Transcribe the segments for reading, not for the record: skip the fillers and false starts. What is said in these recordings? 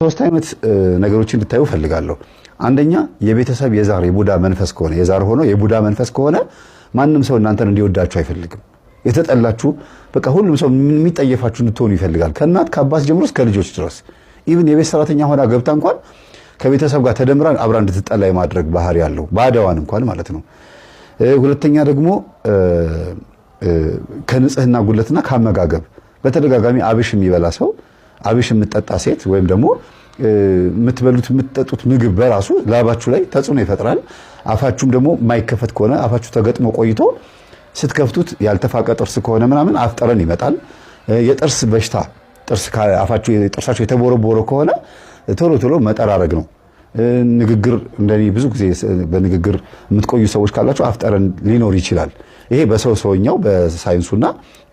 ሶስት አይነት ነገሮችን እንድታዩ ፈልጋለሁ። አንደኛ የቤተሰብ የዛር የቡዳ መንፈስ ከሆነ የዛር ሆኖ የቡዳ መንፈስ ከሆነ ማንም ሰው እናንተን እንዲወዳችሁ አይፈልግም። የተጠላችሁ በቃ ሁሉም ሰው የሚጠየፋችሁ እንድትሆኑ ይፈልጋል። ከእናት ከአባት ጀምሮ እስከ ልጆች ድረስ ኢቭን የቤት ሰራተኛ ሆና ገብታ እንኳን ከቤተሰብ ጋር ተደምራ አብራ እንድትጠላ የማድረግ ባህሪ ያለው ባዳዋን እንኳን ማለት ነው። ሁለተኛ ደግሞ ከንጽህና ጉድለትና ከአመጋገብ በተደጋጋሚ አብሽ የሚበላ ሰው አብሽ የምትጠጣ ሴት ወይም ደግሞ የምትበሉት የምትጠጡት ምግብ በራሱ ላባችሁ ላይ ተጽዕኖ ይፈጥራል። አፋችሁም ደግሞ የማይከፈት ከሆነ አፋችሁ ተገጥሞ ቆይቶ ስትከፍቱት ያልተፋቀ ጥርስ ከሆነ ምናምን አፍጠረን ይመጣል። የጥርስ በሽታ ጥርሳችሁ የተቦረቦረ ከሆነ ቶሎ ቶሎ መጠራረግ ነው። ንግግር እንደኔ ብዙ ጊዜ በንግግር የምትቆዩ ሰዎች ካላችሁ አፍጠረን ሊኖር ይችላል። ይሄ በሰው ሰውኛው በሳይንሱና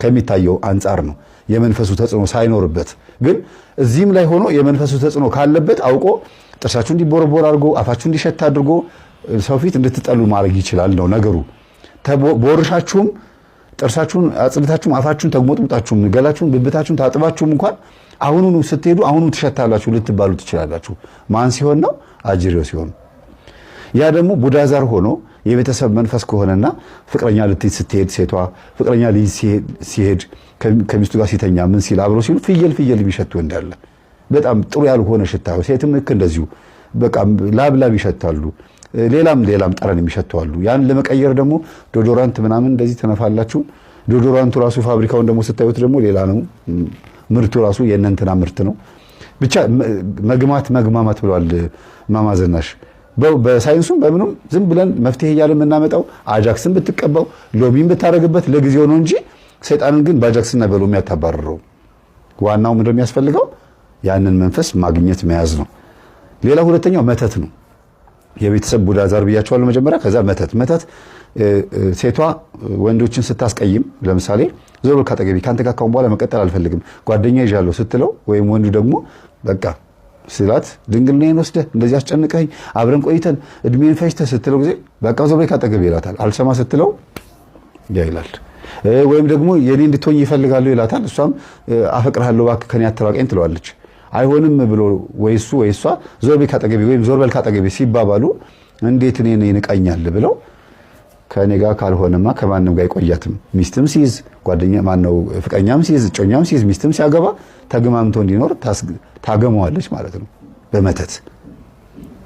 ከሚታየው አንጻር ነው። የመንፈሱ ተጽዕኖ ሳይኖርበት ግን እዚህም ላይ ሆኖ የመንፈሱ ተጽዕኖ ካለበት አውቆ ጥርሳችሁ እንዲቦረቦር አድርጎ አፋችሁ እንዲሸት አድርጎ ሰው ፊት እንድትጠሉ ማድረግ ይችላል ነው ነገሩ። ቦርሻችሁም ጥርሳችሁን አጽድታችሁም አፋችሁን ተግሞጥሙጣችሁም ገላችሁን ብብታችሁን ታጥባችሁም እንኳን አሁኑኑ ስትሄዱ አሁኑ ትሸታላችሁ ልትባሉ ትችላላችሁ። ማን ሲሆን ነው? አጅሬው ሲሆን። ያ ደግሞ ቡዳዛር ሆኖ የቤተሰብ መንፈስ ከሆነና ፍቅረኛ ልትይዝ ስትሄድ ሴቷ ፍቅረኛ ልጅ ሲሄድ ከሚስቱ ጋር ሲተኛ ምን ሲል አብሮ ሲሉ ፍየል የሚሸቱ እንዳለ በጣም ጥሩ ያልሆነ ሽታ፣ ሴትም ልክ እንደዚሁ በቃ ላብ ይሸታሉ። ሌላም ጠረን የሚሸቱ አሉ። ያን ለመቀየር ደግሞ ዶዶራንት ምናምን እንደዚህ ተነፋላችሁ። ዶዶራንቱ ራሱ ፋብሪካውን ደግሞ ስታዩት ደግሞ ሌላ ነው። ምርቱ ራሱ የእነንትና ምርት ነው። ብቻ መግማማት ብለዋል እማማ ዝናሽ። በሳይንሱም በምኑም ዝም ብለን መፍትሄ እያለ የምናመጣው አጃክስን ብትቀባው ሎቢን ብታደርግበት ለጊዜው ነው እንጂ ሰይጣንን ግን በአጃክስና በሎሚ ያታባረረው። ዋናው ምንድነው የሚያስፈልገው? ያንን መንፈስ ማግኘት መያዝ ነው። ሌላ ሁለተኛው መተት ነው። የቤተሰብ ቡዳ ዛር ብያቸዋለሁ መጀመሪያ። ከዛ መተት ሴቷ ወንዶችን ስታስቀይም ለምሳሌ ዞር በል ካጠገቤ ካንተ ጋር ካሁን በኋላ መቀጠል አልፈልግም ጓደኛ ይዣለሁ ስትለው ወይም ወንዱ ደግሞ በቃ ስላት ድንግልናዬን ወስደህ እንደዚህ አስጨንቀኝ አብረን ቆይተን እድሜን ፈጅተህ ስትለው ጊዜ በቃ ዞር በል ካጠገቤ ይላታል። አልሰማ ስትለው ይላል። ወይም ደግሞ የኔ እንድትሆኝ ይፈልጋለሁ ይላታል። እሷም አፈቅርሃለሁ እባክህ ከኔ አትራቀኝ ትለዋለች። አይሆንም ብሎ ወይሱ ወይሷ ዞር በል ካጠገቤ ወይም ዞር በል ካጠገቤ ሲባባሉ እንዴት እኔን ይንቃኛል ብለው ከኔ ጋር ካልሆነማ ከማንም ጋር አይቆያትም። ሚስትም ሲይዝ ጓደኛ ማነው ፍቅረኛም ሲይዝ እጮኛም ሲይዝ ሚስትም ሲያገባ ተግማምቶ እንዲኖር ታገመዋለች ማለት ነው በመተት።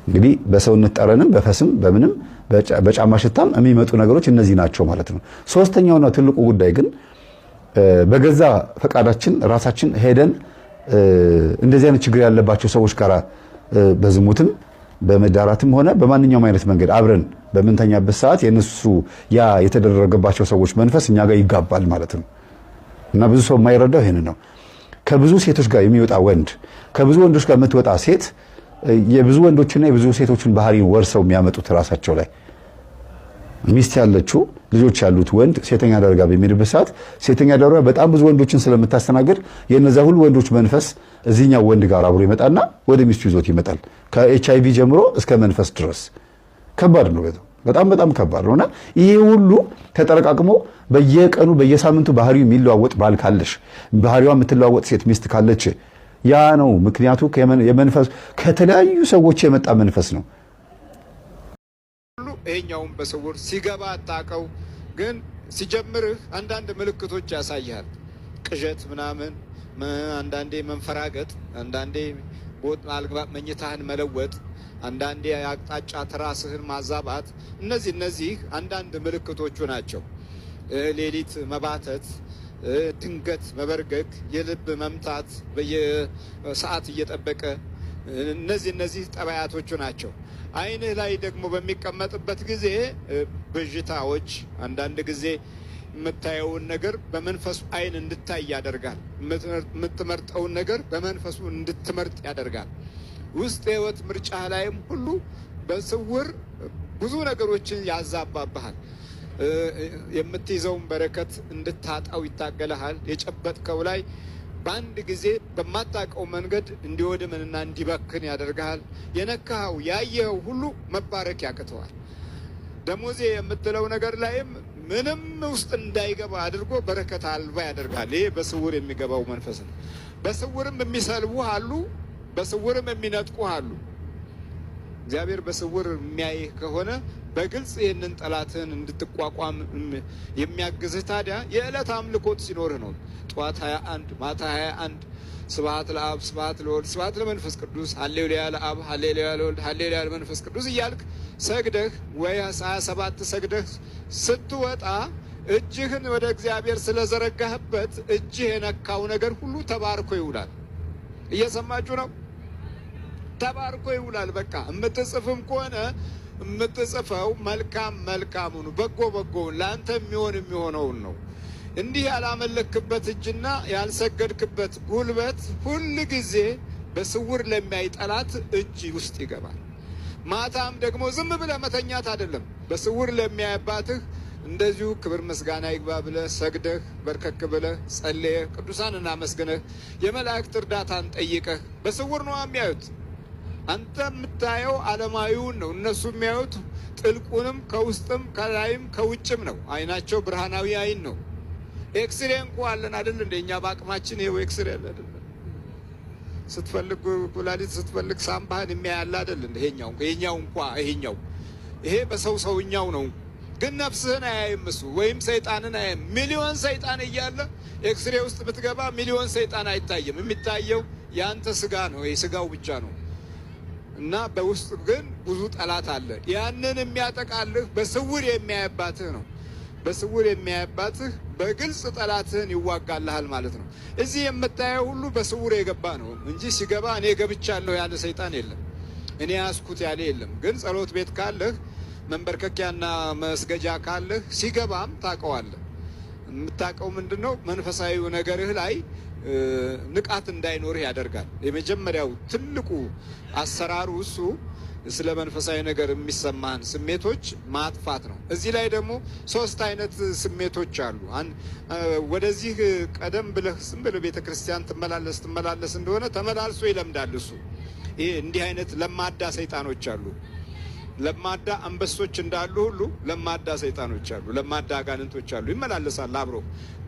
እንግዲህ በሰውነት ጠረንም በፈስም በምንም በጫማ ሽታም የሚመጡ ነገሮች እነዚህ ናቸው ማለት ነው። ሶስተኛውና ትልቁ ጉዳይ ግን በገዛ ፈቃዳችን ራሳችን ሄደን እንደዚህ አይነት ችግር ያለባቸው ሰዎች ጋር በዝሙትም በመዳራትም ሆነ በማንኛውም አይነት መንገድ አብረን በምንተኛበት ሰዓት የነሱ ያ የተደረገባቸው ሰዎች መንፈስ እኛ ጋር ይጋባል ማለት ነው። እና ብዙ ሰው የማይረዳው ይሄን ነው። ከብዙ ሴቶች ጋር የሚወጣ ወንድ ከብዙ ወንዶች ጋር የምትወጣ ሴት የብዙ ወንዶችና የብዙ ሴቶችን ባህሪ ወርሰው የሚያመጡት ራሳቸው ላይ ሚስት ያለችው ልጆች ያሉት ወንድ ሴተኛ ደረጋ በሚሄድበት ሰዓት ሴተኛ ደረጋ በጣም ብዙ ወንዶችን ስለምታስተናግድ የነዛ ሁሉ ወንዶች መንፈስ እዚህኛው ወንድ ጋር አብሮ ይመጣና ወደ ሚስቱ ይዞት ይመጣል። ከኤችአይቪ ጀምሮ እስከ መንፈስ ድረስ ከባድ ነው። በጣም ከባድ ነውና ይሄ ሁሉ ተጠረቃቅሞ በየቀኑ በየሳምንቱ ባህሪው የሚለዋወጥ ባል ካለሽ ባህሪዋ የምትለዋወጥ ሴት ሚስት ካለች ያ ነው ምክንያቱ። የመንፈስ ከተለያዩ ሰዎች የመጣ መንፈስ ነው። ይሄኛውን በስውር ሲገባ አታውቀው፣ ግን ሲጀምርህ አንዳንድ ምልክቶች ያሳያል። ቅዠት ምናምን፣ አንዳንዴ መንፈራገጥ፣ አንዳንዴ ቦት አልግባ መኝታህን መለወጥ፣ አንዳንዴ አቅጣጫ ትራስህን ማዛባት፣ እነዚህ አንዳንድ ምልክቶቹ ናቸው። ሌሊት መባተት፣ ድንገት መበርገግ፣ የልብ መምታት በየሰዓት እየጠበቀ እነዚህ ጠባያቶቹ ናቸው። አይንህ ላይ ደግሞ በሚቀመጥበት ጊዜ ብዥታዎች፣ አንዳንድ ጊዜ የምታየውን ነገር በመንፈሱ አይን እንድታይ ያደርጋል። የምትመርጠውን ነገር በመንፈሱ እንድትመርጥ ያደርጋል። ውስጥ የህይወት ምርጫ ላይም ሁሉ በስውር ብዙ ነገሮችን ያዛባብሃል። የምትይዘውን በረከት እንድታጣው ይታገልሃል። የጨበጥከው ላይ በአንድ ጊዜ በማታውቀው መንገድ እንዲወድምንና እንዲበክን ያደርግሃል። የነካኸው ያየኸው ሁሉ መባረክ ያቅተዋል። ደሞዜ የምትለው ነገር ላይም ምንም ውስጥ እንዳይገባ አድርጎ በረከት አልባ ያደርጋል። ይሄ በስውር የሚገባው መንፈስ ነው። በስውርም የሚሰልቡ አሉ፣ በስውርም የሚነጥቁህ አሉ። እግዚአብሔር በስውር የሚያይህ ከሆነ በግልጽ ይህንን ጠላትህን እንድትቋቋም የሚያግዝህ ታዲያ የዕለት አምልኮት ሲኖርህ ነው። ጠዋት 21 ማታ 21 ስብሐት ለአብ ስብሐት ለወልድ ስብሐት ለመንፈስ ቅዱስ ሃሌሉያ ለአብ ሃሌሉያ ለወልድ ሃሌሉያ ለመንፈስ ቅዱስ እያልክ ሰግደህ ወይ 27 ሰግደህ ስትወጣ እጅህን ወደ እግዚአብሔር ስለዘረጋህበት እጅህ የነካው ነገር ሁሉ ተባርኮ ይውላል። እየሰማችሁ ነው? ተባርኮ ይውላል። በቃ የምትጽፍም ከሆነ የምትጽፈው መልካም መልካሙን በጎ በጎውን ለአንተ የሚሆነውን ነው። እንዲህ ያላመለክበት እጅና ያልሰገድክበት ጉልበት ሁል ጊዜ በስውር ለሚያይ ጠላት እጅ ውስጥ ይገባል። ማታም ደግሞ ዝም ብለህ መተኛት አይደለም። በስውር ለሚያይባትህ እንደዚሁ ክብር ምስጋና ይግባ ብለህ ሰግደህ በርከክ ብለህ ጸልየህ ቅዱሳንን አመስግነህ የመላእክት እርዳታን ጠይቀህ በስውር ነው የሚያዩት። አንተ የምታየው ዓለማዊውን ነው፣ እነሱ የሚያዩት ጥልቁንም ከውስጥም ከላይም ከውጭም ነው። አይናቸው ብርሃናዊ አይን ነው። ኤክስሬ እንኳ አለን አይደል? እንደኛ በአቅማችን ይሄው ኤክስሬ አለ አይደል? ስትፈልግ ኩላሊት ስትፈልግ ሳምባህን የሚያያል አይደል? ይሄኛው እንኳ ይሄ በሰው ሰውኛው ነው። ግን ነፍስህን አያይም እሱ፣ ወይም ሰይጣንን አያይም። ሚሊዮን ሰይጣን እያለ ኤክስሬ ውስጥ ብትገባ ሚሊዮን ሰይጣን አይታይም። የሚታየው የአንተ ስጋ ነው፣ የስጋው ብቻ ነው። እና በውስጥ ግን ብዙ ጠላት አለ። ያንን የሚያጠቃልህ በስውር የሚያይባትህ ነው። በስውር የሚያይባትህ በግልጽ ጠላትህን ይዋጋልሃል ማለት ነው። እዚህ የምታየው ሁሉ በስውር የገባ ነው እንጂ ሲገባ እኔ ገብቻለሁ ያለ ሰይጣን የለም፣ እኔ ያስኩት ያለ የለም። ግን ጸሎት ቤት ካለህ መንበርከኪያና መስገጃ ካለህ ሲገባም ታውቀዋለህ። የምታውቀው ምንድን ነው? መንፈሳዊው ነገርህ ላይ ንቃት እንዳይኖርህ ያደርጋል። የመጀመሪያው ትልቁ አሰራሩ እሱ ስለ መንፈሳዊ ነገር የሚሰማህን ስሜቶች ማጥፋት ነው። እዚህ ላይ ደግሞ 3 አይነት ስሜቶች አሉ። ወደዚህ ቀደም ብለህ ዝም ብለህ ቤተ ክርስቲያን ትመላለስ እንደሆነ ተመላልሶ ይለምዳል እሱ። ይሄ እንዲህ አይነት ለማዳ ሰይጣኖች አሉ። ለማዳ አንበሶች እንዳሉ ሁሉ ለማዳ ሰይጣኖች አሉ፣ ለማዳ አጋንንቶች አሉ። ይመላለሳል አብሮ።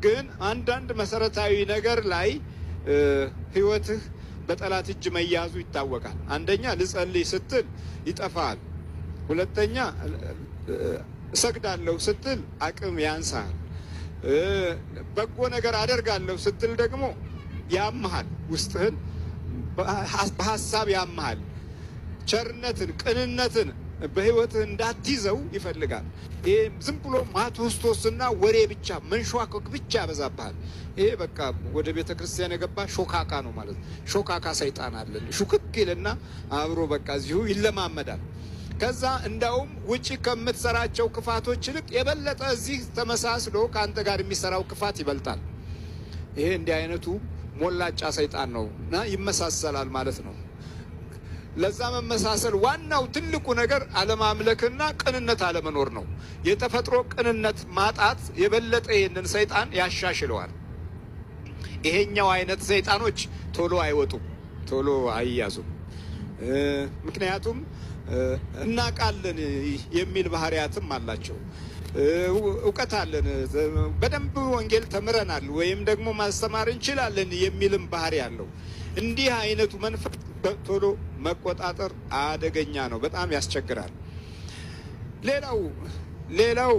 ግን አንዳንድ መሰረታዊ ነገር ላይ ህይወትህ በጠላት እጅ መያዙ ይታወቃል። አንደኛ ልጸልይ ስትል ይጠፋል። ሁለተኛ እሰግዳለሁ ስትል አቅም ያንሳል። በጎ ነገር አደርጋለሁ ስትል ደግሞ ያምሃል፣ ውስጥህን በሀሳብ ያምሃል። ቸርነትን፣ ቅንነትን በህይወትህ እንዳትይዘው ይፈልጋል። ይሄ ዝም ብሎ ማቶስቶስና ወሬ ብቻ መንሸዋከክ ብቻ ያበዛብሃል። ይሄ በቃ ወደ ቤተ ክርስቲያን የገባ ሾካካ ነው ማለት ነው። ሾካካ ሰይጣን አለ። ሹክክ ይልና አብሮ በቃ እዚሁ ይለማመዳል። ከዛ እንዳውም ውጪ ከምትሰራቸው ክፋቶች ይልቅ የበለጠ እዚህ ተመሳስሎ ከአንተ ጋር የሚሰራው ክፋት ይበልጣል። ይሄ እንዲህ አይነቱ ሞላጫ ሰይጣን ነው እና ይመሳሰላል ማለት ነው። ለዛ መመሳሰል ዋናው ትልቁ ነገር አለማምለክና ቅንነት አለመኖር ነው። የተፈጥሮ ቅንነት ማጣት የበለጠ ይህንን ሰይጣን ያሻሽለዋል። ይሄኛው አይነት ሰይጣኖች ቶሎ አይወጡም፣ ቶሎ አይያዙም። ምክንያቱም እናቃለን የሚል ባህሪያትም አላቸው። እውቀት አለን፣ በደንብ ወንጌል ተምረናል ወይም ደግሞ ማስተማር እንችላለን የሚልም ባህሪ አለው። እንዲህ አይነቱ መንፈስ ቶሎ መቆጣጠር አደገኛ ነው፣ በጣም ያስቸግራል። ሌላው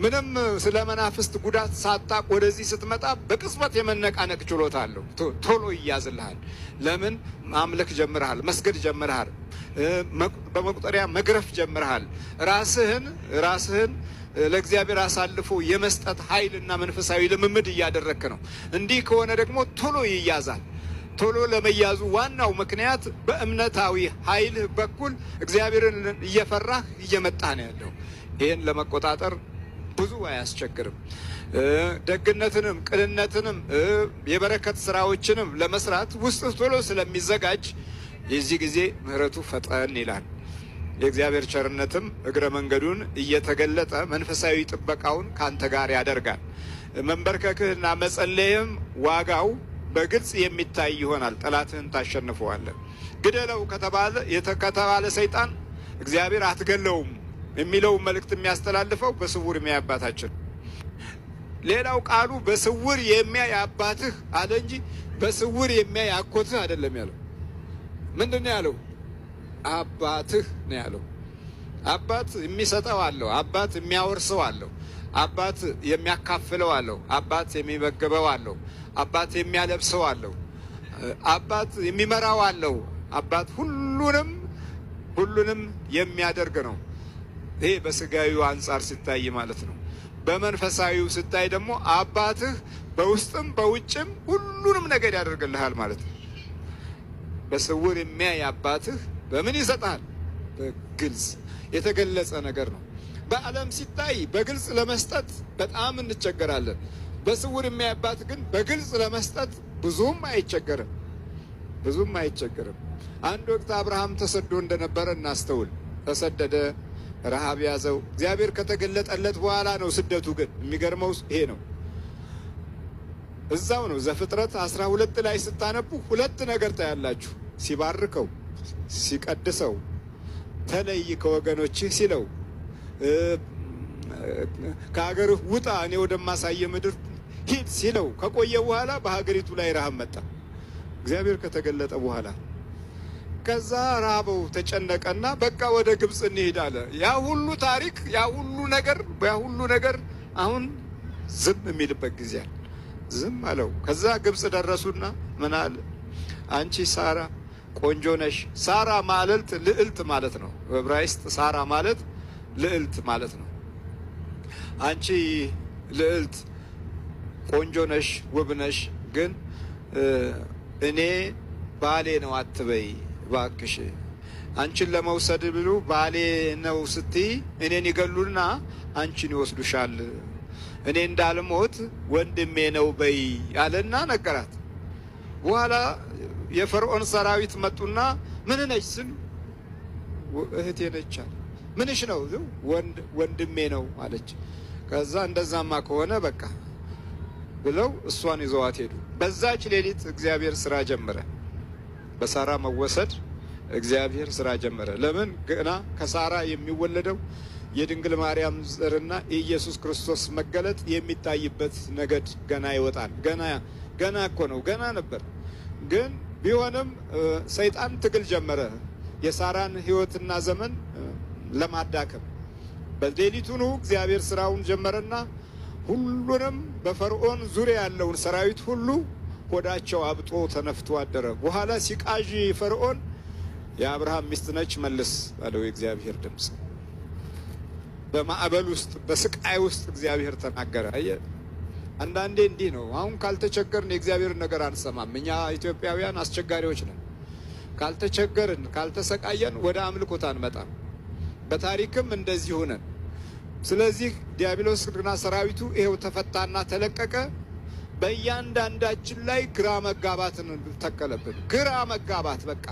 ምንም ስለ መናፍስት ጉዳት ሳታቅ ወደዚህ ስትመጣ በቅጽበት የመነቃነቅ ችሎታ አለው። ቶሎ ይያዝልሃል። ለምን? ማምለክ ጀምረሃል፣ መስገድ ጀምረሃል፣ በመቁጠሪያ መግረፍ ጀምረሃል። ራስህን ለእግዚአብሔር አሳልፎ የመስጠት ኃይልና መንፈሳዊ ልምምድ እያደረግክ ነው። እንዲህ ከሆነ ደግሞ ቶሎ ይያዛል። ቶሎ ለመያዙ ዋናው ምክንያት በእምነታዊ ኃይል በኩል እግዚአብሔርን እየፈራህ እየመጣህ ነው ያለው። ይህን ለመቆጣጠር ብዙ አያስቸግርም። ደግነትንም ቅንነትንም የበረከት ስራዎችንም ለመስራት ውስጥ ቶሎ ስለሚዘጋጅ የዚህ ጊዜ ምሕረቱ ፈጠን ይላል። የእግዚአብሔር ቸርነትም እግረ መንገዱን እየተገለጠ መንፈሳዊ ጥበቃውን ካንተ ጋር ያደርጋል። መንበርከክህና መጸለይም ዋጋው በግልጽ የሚታይ ይሆናል። ጠላትህን ታሸንፈዋለህ። ግደለው ከተባለ ሰይጣን እግዚአብሔር አትገለውም የሚለው መልእክት የሚያስተላልፈው በስውር የሚያይ አባታችን። ሌላው ቃሉ በስውር የሚያይ አባትህ አለ እንጂ በስውር የሚያይ አጎትህ አይደለም ያለው። ምንድን ነው ያለው? አባትህ ነው ያለው። አባት የሚሰጠው አለው፣ አባት የሚያወርሰው አለው፣ አባት የሚያካፍለው አለው፣ አባት የሚመግበው አለው፣ አባት የሚያለብሰው አለው፣ አባት የሚመራው አለው። አባት ሁሉንም የሚያደርግ ነው። ይሄ በስጋዊው አንጻር ሲታይ ማለት ነው። በመንፈሳዊው ሲታይ ደግሞ አባትህ በውስጥም በውጭም ሁሉንም ነገር ያደርግልሃል ማለት ነው። በስውር የሚያይ አባትህ በምን ይሰጣል? በግልጽ የተገለጸ ነገር ነው። በዓለም ሲታይ በግልጽ ለመስጠት በጣም እንቸገራለን። በስውር የሚያይ አባት ግን በግልጽ ለመስጠት ብዙም አይቸገርም። አንድ ወቅት አብርሃም ተሰዶ እንደነበረ እናስተውል። ተሰደደ፣ ረሃብ ያዘው። እግዚአብሔር ከተገለጠለት በኋላ ነው ስደቱ። ግን የሚገርመው ይሄ ነው። እዛው ነው ዘፍጥረት 12 ላይ ስታነቡ ሁለት ነገር ታያላችሁ። ሲባርከው፣ ሲቀድሰው፣ ተለይ ከወገኖችህ ሲለው፣ ከሀገርህ ውጣ እኔ ወደማሳየ ምድር ሂድ ሲለው ከቆየ በኋላ በሀገሪቱ ላይ ረሃብ መጣ። እግዚአብሔር ከተገለጠ በኋላ ከዛ ራበው፣ ተጨነቀና በቃ ወደ ግብፅ እንሄድ አለ። ያ ሁሉ ታሪክ፣ ያ ሁሉ ነገር አሁን ዝም የሚልበት ጊዜ አለ። ዝም አለው። ከዛ ግብፅ ደረሱና ምን አለ? አንቺ ሳራ ቆንጆ ነሽ። ሳራ ማለት ልዕልት ማለት ነው። በዕብራይስጥ ሳራ ማለት ልዕልት ማለት ነው። አንቺ ልዕልት ቆንጆ ነሽ፣ ውብ ነሽ፣ ግን እኔ ባሌ ነው አትበይ ባክሽ። አንቺን ለመውሰድ ብሉ ባሌ ነው ስትይ እኔን ይገሉና አንቺን ይወስዱሻል። እኔ እንዳልሞት ወንድሜ ነው በይ አለና ነገራት። በኋላ የፈርዖን ሰራዊት መጡና ምን ነች ስል እህቴ ነች አለ። ምንሽ ነው? ወንድሜ ነው አለች። ከዛ እንደዛማ ከሆነ በቃ ብለው እሷን ይዘዋት ሄዱ። በዛች ሌሊት እግዚአብሔር ስራ ጀመረ። በሳራ መወሰድ እግዚአብሔር ስራ ጀመረ። ለምን? ገና ከሳራ የሚወለደው የድንግል ማርያም ዘርና የኢየሱስ ክርስቶስ መገለጥ የሚታይበት ነገድ ገና ይወጣል። ገና እኮ ነው፣ ገና ነበር። ግን ቢሆንም ሰይጣን ትግል ጀመረ፣ የሳራን ሕይወትና ዘመን ለማዳከም። በሌሊቱኑ እግዚአብሔር ስራውን ጀመረና ሁሉንም በፈርዖን ዙሪያ ያለውን ሰራዊት ሁሉ ሆዳቸው አብጦ ተነፍቶ አደረ። በኋላ ሲቃዥ ፈርዖን የአብርሃም ሚስት ነች መልስ አለው የእግዚአብሔር ድምፅ። በማዕበል ውስጥ በስቃይ ውስጥ እግዚአብሔር ተናገረ። አንዳንዴ እንዲህ ነው። አሁን ካልተቸገርን የእግዚአብሔርን ነገር አንሰማም። እኛ ኢትዮጵያውያን አስቸጋሪዎች ነን። ካልተቸገርን ካልተሰቃየን ወደ አምልኮት አንመጣም። በታሪክም እንደዚህ ሆነን። ስለዚህ ዲያብሎስና ሰራዊቱ ይሄው ተፈታና ተለቀቀ። በእያንዳንዳችን ላይ ግራ መጋባትን ተከለብን። ግራ መጋባት በቃ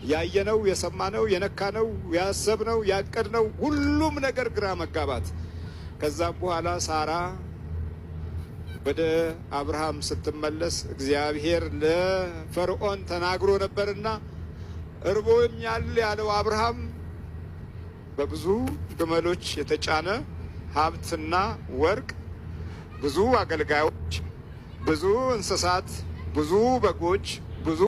ያየነው፣ የሰማነው፣ የነካነው፣ ያሰብነው፣ ያቀድነው ሁሉም ነገር ግራ መጋባት። ከዛም በኋላ ሳራ ወደ አብርሃም ስትመለስ እግዚአብሔር ለፈርዖን ተናግሮ ነበርና እርቦኛል ያለው አብርሃም በብዙ ግመሎች የተጫነ ሀብትና ወርቅ፣ ብዙ አገልጋዮች፣ ብዙ እንስሳት፣ ብዙ በጎች፣ ብዙ